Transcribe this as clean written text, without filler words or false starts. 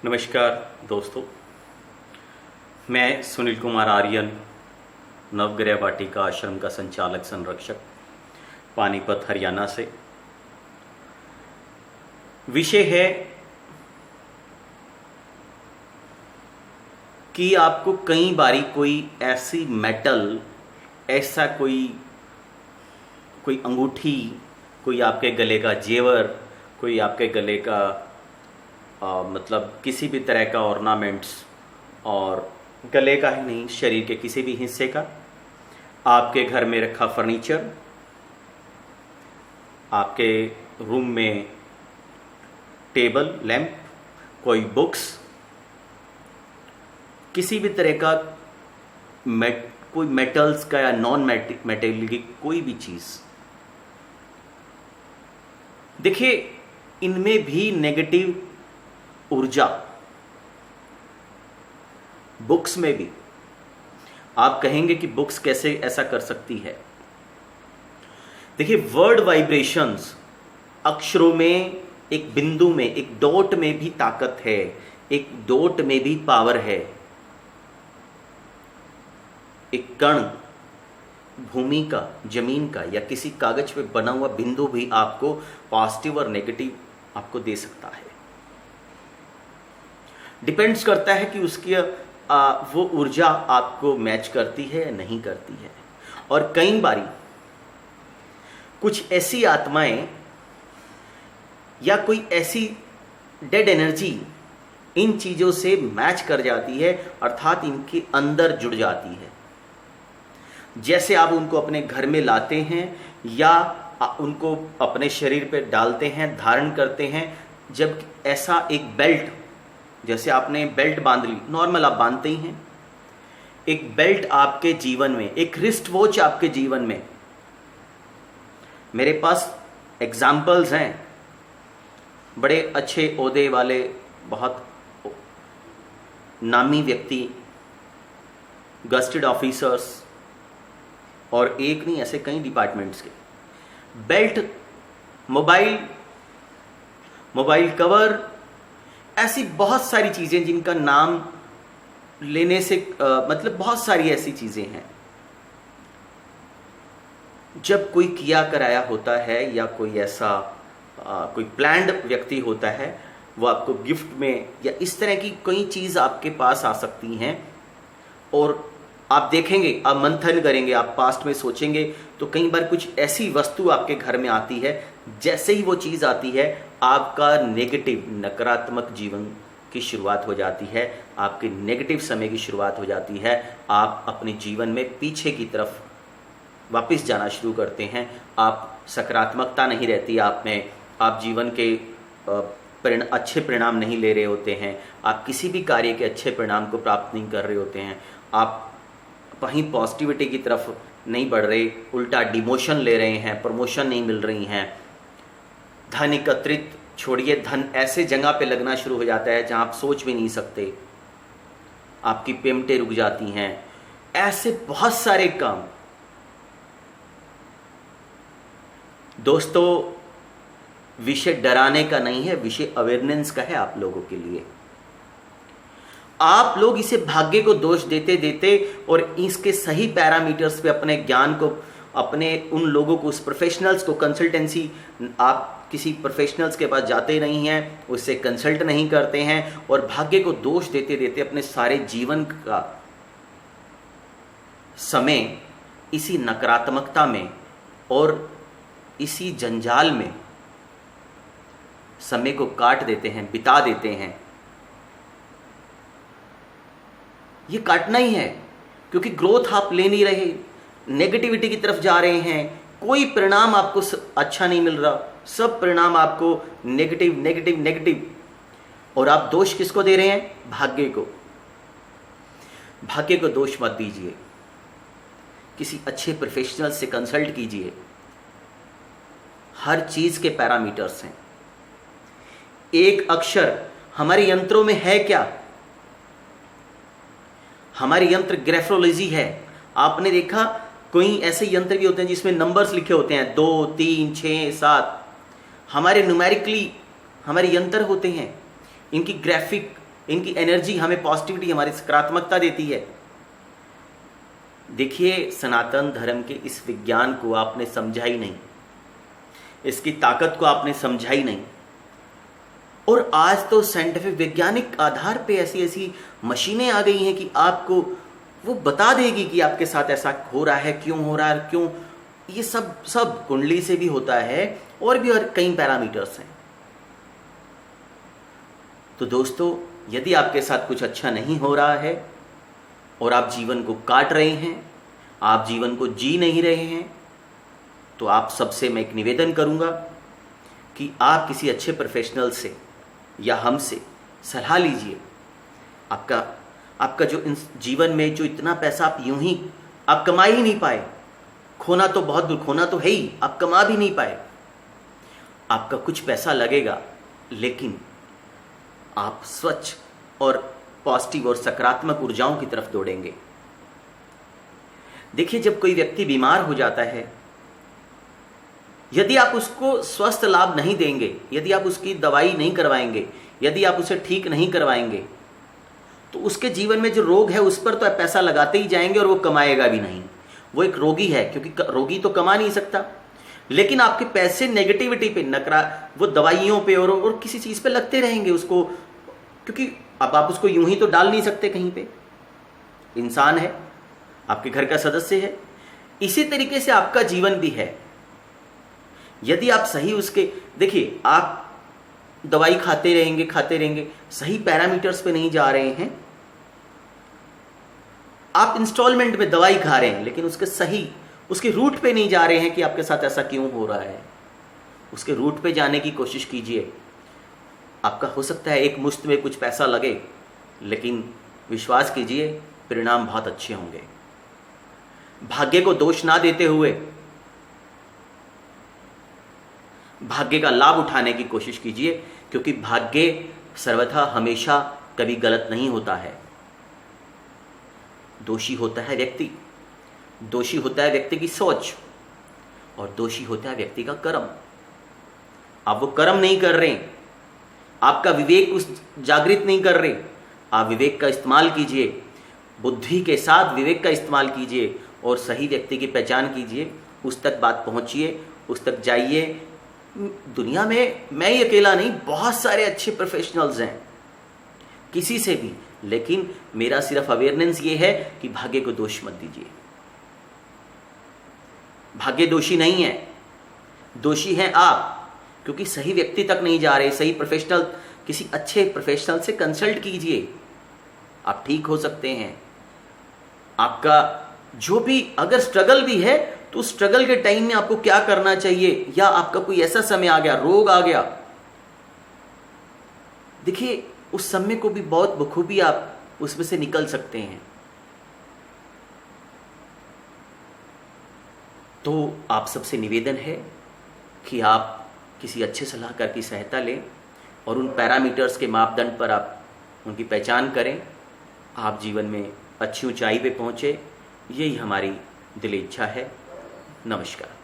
नमस्कार दोस्तों, मैं सुनील कुमार आर्यन, नवग्रह वाटिका आश्रम का संचालक संरक्षक, पानीपत हरियाणा से। विषय है कि आपको कई बारी कोई ऐसी मेटल, ऐसा कोई अंगूठी, कोई आपके गले का जेवर, कोई आपके गले का मतलब किसी भी तरह का ऑर्नामेंट्स, और गले का ही नहीं, शरीर के किसी भी हिस्से का, आपके घर में रखा फर्नीचर, आपके रूम में टेबल लैंप, कोई बुक्स, किसी भी तरह का कोई मेटल्स का या नॉन मेटेरियल की कोई भी चीज़। देखिए, इनमें भी नेगेटिव ऊर्जा, बुक्स में भी। आप कहेंगे कि बुक्स कैसे ऐसा कर सकती है? देखिए, वर्ड वाइब्रेशंस, अक्षरों में, एक बिंदु में, एक डॉट में भी ताकत है, एक डॉट में भी पावर है। एक कण, भूमि का, जमीन का या किसी कागज पे बना हुआ बिंदु भी आपको पॉजिटिव और नेगेटिव आपको दे सकता है। डिपेंड्स करता है कि उसकी वो ऊर्जा आपको मैच करती है या नहीं करती है। और कई बारी कुछ ऐसी आत्माएं या कोई ऐसी डेड एनर्जी इन चीज़ों से मैच कर जाती है, अर्थात इनके अंदर जुड़ जाती है। जैसे आप उनको अपने घर में लाते हैं या उनको अपने शरीर पे डालते हैं, धारण करते हैं। जब ऐसा एक बेल्ट, जैसे आपने बेल्ट बांध ली, नॉर्मल आप बांधते ही हैं, एक बेल्ट आपके जीवन में, एक रिस्ट वॉच आपके जीवन में। मेरे पास एग्जाम्पल्स हैं, बड़े अच्छे ओहदे वाले, बहुत नामी व्यक्ति, गस्टेड ऑफिसर्स, और एक नहीं, ऐसे कई डिपार्टमेंट्स के। बेल्ट, मोबाइल कवर, ऐसी बहुत सारी चीज़ें जिनका नाम लेने से मतलब बहुत सारी ऐसी चीज़ें हैं। जब कोई किया कराया होता है या कोई ऐसा कोई प्लान्ड व्यक्ति होता है, वो आपको गिफ्ट में या इस तरह की कोई चीज़ आपके पास आ सकती हैं। और आप देखेंगे, आप मंथन करेंगे, आप पास्ट में सोचेंगे तो कई बार कुछ ऐसी वस्तु आपके घर में आती है। जैसे ही वो चीज़ आती है, आपका नेगेटिव, नकारात्मक जीवन की शुरुआत हो जाती है, आपके नेगेटिव समय की शुरुआत हो जाती है। आप अपने जीवन में पीछे की तरफ वापस जाना शुरू करते हैं। आप सकारात्मकता नहीं रहती आप में, आप जीवन के अच्छे परिणाम नहीं ले रहे होते हैं, आप किसी भी कार्य के अच्छे परिणाम को प्राप्त नहीं कर रहे होते हैं, आप कहीं पॉजिटिविटी की तरफ नहीं बढ़ रहे, उल्टा डिमोशन ले रहे हैं, प्रमोशन नहीं मिल रही हैं। धन एकत्रित छोड़िए, धन ऐसे जगह पे लगना शुरू हो जाता है जहां आप सोच भी नहीं सकते, आपकी पेमेंटें रुक जाती हैं। ऐसे बहुत सारे काम। दोस्तों, विषय डराने का नहीं है, विषय अवेयरनेस का है आप लोगों के लिए। आप लोग इसे भाग्य को दोष देते देते और इसके सही पैरामीटर्स पे अपने ज्ञान को, अपने उन लोगों को, उस प्रोफेशनल्स को, कंसल्टेंसी, आप किसी प्रोफेशनल्स के पास जाते नहीं हैं, उससे कंसल्ट नहीं करते हैं, और भाग्य को दोष देते देते अपने सारे जीवन का समय इसी नकारात्मकता में और इसी जंजाल में समय को काट देते हैं, बिता देते हैं। ये काटना ही है, क्योंकि ग्रोथ आप ले नहीं रहे, नेगेटिविटी की तरफ जा रहे हैं, कोई परिणाम आपको अच्छा नहीं मिल रहा, सब परिणाम आपको नेगेटिव नेगेटिव नेगेटिव। और आप दोष किसको दे रहे हैं? भाग्य को। भाग्य को दोष मत दीजिए, किसी अच्छे प्रोफेशनल से कंसल्ट कीजिए। हर चीज के पैरामीटर्स हैं। एक अक्षर हमारे यंत्रों में है क्या? हमारे यंत्र ग्राफोलॉजी है। आपने देखा कोई ऐसे यंत्र भी होते हैं जिसमें नंबर्स लिखे होते हैं 2, 3, 6, 7। हमारे न्यूमेरिकली हमारे यंत्र होते हैं, इनकी ग्राफिक इनकी एनर्जी हमें पॉजिटिविटी, हमारी सकारात्मकता देती है। देखिए, सनातन धर्म के इस विज्ञान को आपने समझा ही नहीं, इसकी ताकत को आपने समझा ही नहीं। और आज तो साइंटिफिक वैज्ञानिक आधार पे ऐसी ऐसी मशीनें आ गई हैं कि आपको वो बता देगी कि आपके साथ ऐसा हो रहा है, क्यों हो रहा है, क्यों। ये सब कुंडली से भी होता है और भी और कई पैरामीटर्स हैं। तो दोस्तों, यदि आपके साथ कुछ अच्छा नहीं हो रहा है और आप जीवन को काट रहे हैं, आप जीवन को जी नहीं रहे हैं, तो आप सबसे मैं एक निवेदन करूंगा कि आप किसी अच्छे प्रोफेशनल से या हमसे सलाह लीजिए। आपका जो जीवन में जो इतना पैसा आप यूं ही आप कमा ही नहीं पाए, खोना तो बहुत दूर, खोना तो है ही, आप कमा भी नहीं पाए। आपका कुछ पैसा लगेगा, लेकिन आप स्वच्छ और पॉजिटिव और सकारात्मक ऊर्जाओं की तरफ दौड़ेंगे। देखिए, जब कोई व्यक्ति बीमार हो जाता है, यदि आप उसको स्वस्थ लाभ नहीं देंगे, यदि आप उसकी दवाई नहीं करवाएंगे, यदि आप उसे ठीक नहीं करवाएंगे, तो उसके जीवन में जो रोग है उस पर तो पैसा लगाते ही जाएंगे और वो कमाएगा भी नहीं। वो एक रोगी है, क्योंकि रोगी तो कमा नहीं सकता। लेकिन आपके पैसे नेगेटिविटी पे, वो दवाइयों पे और किसी चीज़ पे लगते रहेंगे उसको, क्योंकि अब आप उसको यूं ही तो डाल नहीं सकते कहीं पे। इंसान है, आपके घर का सदस्य है। इसी तरीके से आपका जीवन भी है। यदि आप सही उसके, देखिए, आप दवाई खाते रहेंगे, सही पैरामीटर्स पे नहीं जा रहे हैं, आप इंस्टॉलमेंट में दवाई खा रहे हैं, लेकिन उसके रूट पे नहीं जा रहे हैं कि आपके साथ ऐसा क्यों हो रहा है। उसके रूट पे जाने की कोशिश कीजिए। आपका हो सकता है एक मुश्त में कुछ पैसा लगे, लेकिन विश्वास कीजिए परिणाम बहुत अच्छे होंगे। भाग्य को दोष ना देते हुए भाग्य का लाभ उठाने की कोशिश कीजिए, क्योंकि भाग्य सर्वथा हमेशा कभी गलत नहीं होता है। दोषी होता है व्यक्ति, दोषी होता है व्यक्ति की सोच, और दोषी होता है व्यक्ति का कर्म। आप वो कर्म नहीं कर रहे, आपका विवेक उस जागृत नहीं कर रहे। आप विवेक का इस्तेमाल कीजिए, बुद्धि के साथ विवेक का इस्तेमाल कीजिए और सही व्यक्ति की पहचान कीजिए, उस तक बात पहुंचिए, उस तक जाइए। दुनिया में मैं ही अकेला नहीं, बहुत सारे अच्छे प्रोफेशनल्स हैं, किसी से भी। लेकिन मेरा सिर्फ अवेयरनेस ये है कि भाग्य को दोष मत दीजिए। भाग्य दोषी नहीं है, दोषी हैं आप, क्योंकि सही व्यक्ति तक नहीं जा रहे। सही प्रोफेशनल, किसी अच्छे प्रोफेशनल से कंसल्ट कीजिए, आप ठीक हो सकते हैं। आपका जो भी अगर स्ट्रगल भी है, तो स्ट्रगल के टाइम में आपको क्या करना चाहिए, या आपका कोई ऐसा समय आ गया, रोग आ गया, देखिए उस समय को भी बहुत बखूबी आप उसमें से निकल सकते हैं। तो आप सबसे निवेदन है कि आप किसी अच्छे सलाहकार की सहायता लें और उन पैरामीटर्स के मापदंड पर आप उनकी पहचान करें। आप जीवन में अच्छी ऊंचाई पे पहुंचे, यही हमारी दिली इच्छा है। नमस्कार।